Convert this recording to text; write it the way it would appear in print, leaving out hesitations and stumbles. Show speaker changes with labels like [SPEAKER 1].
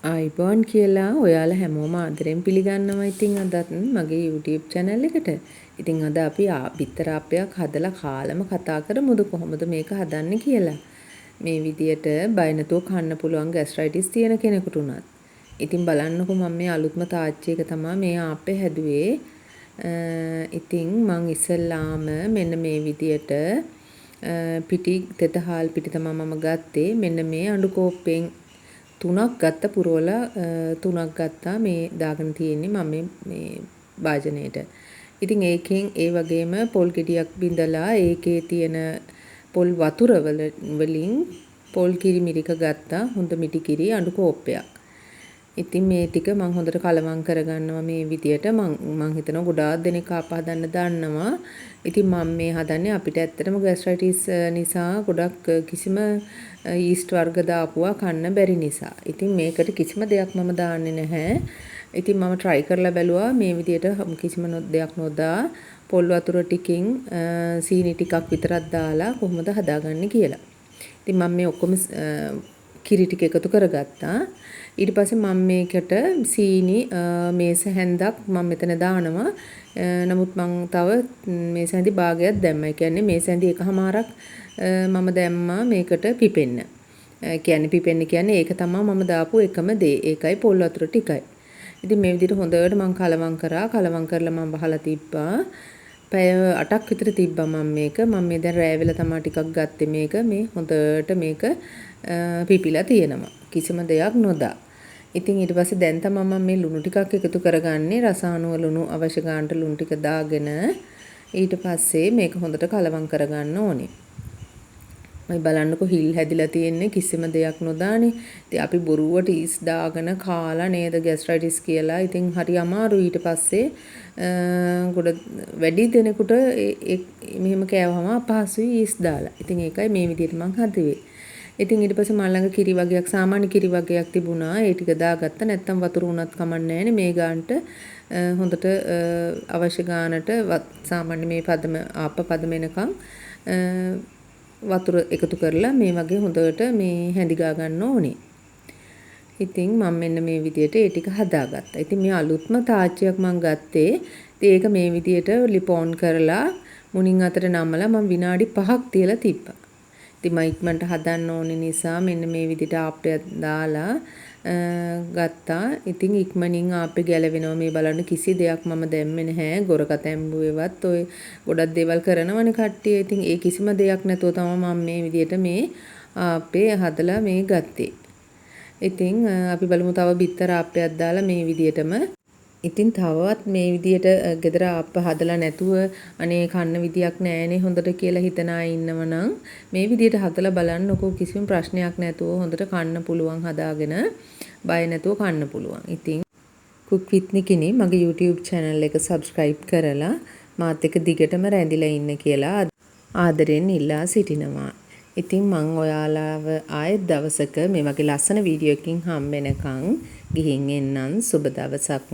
[SPEAKER 1] අයිබෝන් කියලා ඔයාලා හැමෝම ආදරෙන් පිළිගන්නවා. ඉතින් අදත් මගේ YouTube channel එකට. ඉතින් අද අපි බිත්තර ආප්පයක් හදලා කාලම කතා කරමුද කොහොමද මේක හදන්නේ කියලා. මේ විදියට බය නැතුව කන්න පුළුවන් ગેස්ට්‍රයිටිස් තියෙන කෙනෙකුට උනත්. ඉතින් බලන්නකෝ මම මේ අලුත්ම තාච්චි එක තමයි මේ ආප්පේ හැදුවේ. ඉතින් මං ඉස්සෙල්ලාම මෙන්න මේ විදියට පිටි තෙතහාල් පිටි තමයි මම ගත්තේ. මෙන්න මේ අඬු කෝප්පෙන් 3ක් ගත්ත පුරවලා 3ක් ගත්තා මේ දාගෙන තියෙන්නේ මම මේ භාජනයේට. ඉතින් ඒකෙන් ඒ වගේම පොල් ගෙඩියක් බිඳලා ඒකේ තියෙන පොල් වතුර වලින් පොල් කිරි මිරික ගත්තා. හොඳ මිටි කිරි අඬු කෝප්පයක්. ඉතින් මේ ටික මම හොඳට කලවම් කරගන්නවා මේ විදියට. මම හිතනවා ගොඩාක් දෙනෙක් ආප හදන්න දන්නවා. ඉතින් මම මේ හදන්නේ අපිට ඇත්තටම ગેස්ට්‍රයිටිස් නිසා ගොඩක් කිසිම ඊස්ට් වර්ග දාපුවා කන්න බැරි නිසා. ඉතින් මේකට කිසිම දෙයක් මම දාන්නේ නැහැ. ඉතින් මම try කරලා බැලුවා මේ විදියට කිසිම දෙයක් නොදා පොල් වතුර ටිකකින් සීනි ටිකක් විතරක් දාලා කොහොමද හදාගන්නේ කියලා. ඉතින් මම මේ ඔක්කොම කිරි ටික එකතු කරගත්තා. ඊට පස්සේ මම මේකට සීනි මේස හැන්දක් මම මෙතන දානවා. නමුත් මම තව මේස හැන්දි භාගයක් දැම්මා. ඒ කියන්නේ මේස හැන්දි එකමාරක් මම දැම්මා මේකට පිපෙන්න. පිපෙන්න කියන්නේ ඒක තමයි මම දාපු එකම දේ. ඒකයි පොල් වතුර ටිකයි. ඉතින් මේ විදිහට හොඳට මම කලවම් කරා. කලවම් කරලා මම බහලා තිබ්බා. පැය 8ක් විතර තිබ්බා මම මේක. මම මේ දැන් රෑ වෙලා තමයි ටිකක් ගත්තේ මේක. මේ හොඳට මේක පිපිලා තියෙනවා. කිසිම දෙයක් නොදා. ඉතින් ඊට පස්සේ දැන් තමයි මම මේ ලුණු ටිකක් එකතු කරගන්නේ. රසායනික ලුණු අවශ්‍ය ගන්නට ලුණු ටික දාගෙන ඊට පස්සේ මේක හොඳට කලවම් කරගන්න ඕනේ. මම බලන්නකො හිල් හැදිලා තියෙන්නේ කිසිම දෙයක් නොදානේ. ඉතින් අපි බොරුවට ඊස් දාගෙන කාලා නේද ગેස්ට්‍රයිටිස් කියලා. ඉතින් හරි අමාරුයි ඊට පස්සේ ගොඩ වැඩි දෙනෙකුට මෙහෙම කෑවම අපහසුයි ඊස් දාලා. ඉතින් ඒකයි මේ විදිහට මම හදුවේ. ඉතින් ඊට පස්සේ මම ළඟ කිරි වගයක් සාමාන්‍ය කිරි වගයක් තිබුණා. ඒ ටික දාගත්තා. නැත්තම් වතුර උනත් කමක් නැහැ මේ ගානට හොඳට අවශ්‍ය ගානට සාමාන්‍ය මේ පදම ආප්ප පදම එනකන් වතුර එකතු කරලා මේ වගේ හොඳට මේ හැඳි ගා ගන්න ඕනේ. ඉතින් මම මෙන්න මේ විදියට ඒ ටික හදාගත්තා. ඉතින් මේ අලුත්ම තාච්චියක් මම ගත්තේ. ඉතින් ඒක මේ විදියට ලිපෝන් කරලා මුණින් අතට නමලා මම විනාඩි 5ක් තියලා තිබ්බා. ඉතින් මම ඉක්මනට හදන්න ඕනේ නිසා මෙන්න මේ විදිහට ආප්පයක් දාලා ගත්තා. ඉතින් ඉක්මනින් ආප්පේ ගැලවෙනවා. මේ බලන්න කිසි දෙයක් මම දැම්මේ නැහැ. ගොරක තැඹුවේවත් ඔය ගොඩක් දේවල් කරනවනේ කට්ටිය. ඉතින් ඒ කිසිම දෙයක් නැතුව තමයි මම මේ විදිහට මේ ආප්පේ හදලා මේ ගත්තේ. ඉතින් අපි බලමු තව බිත්තර ආප්පයක් දාලා මේ විදිහටම. ඉතින් තවත් මේ විදියට ගෙදර ආප්ප හදලා නැතුව අනේ කන්න විදියක් නැහැනේ හොඳට කියලා හිතන අය ඉන්නවනම් මේ විදියට හදලා බලන්නකෝ කිසිම ප්‍රශ්නයක් නැතුව හොඳට කන්න පුළුවන් හදාගෙන බය නැතුව කන්න පුළුවන්. ඉතින් cook with nikini මගේ YouTube channel එක subscribe කරලා මාත් එක්ක දිගටම රැඳිලා ඉන්න කියලා ආදරෙන් ඉල්ලා සිටිනවා. ඉතින් මං ඔයාලාව ආයෙත් දවසක මේ වගේ ලස්සන වීඩියෝ එකකින් හම්බ වෙනකන් ගිහින් එන්නම්. සුබ දවසක්.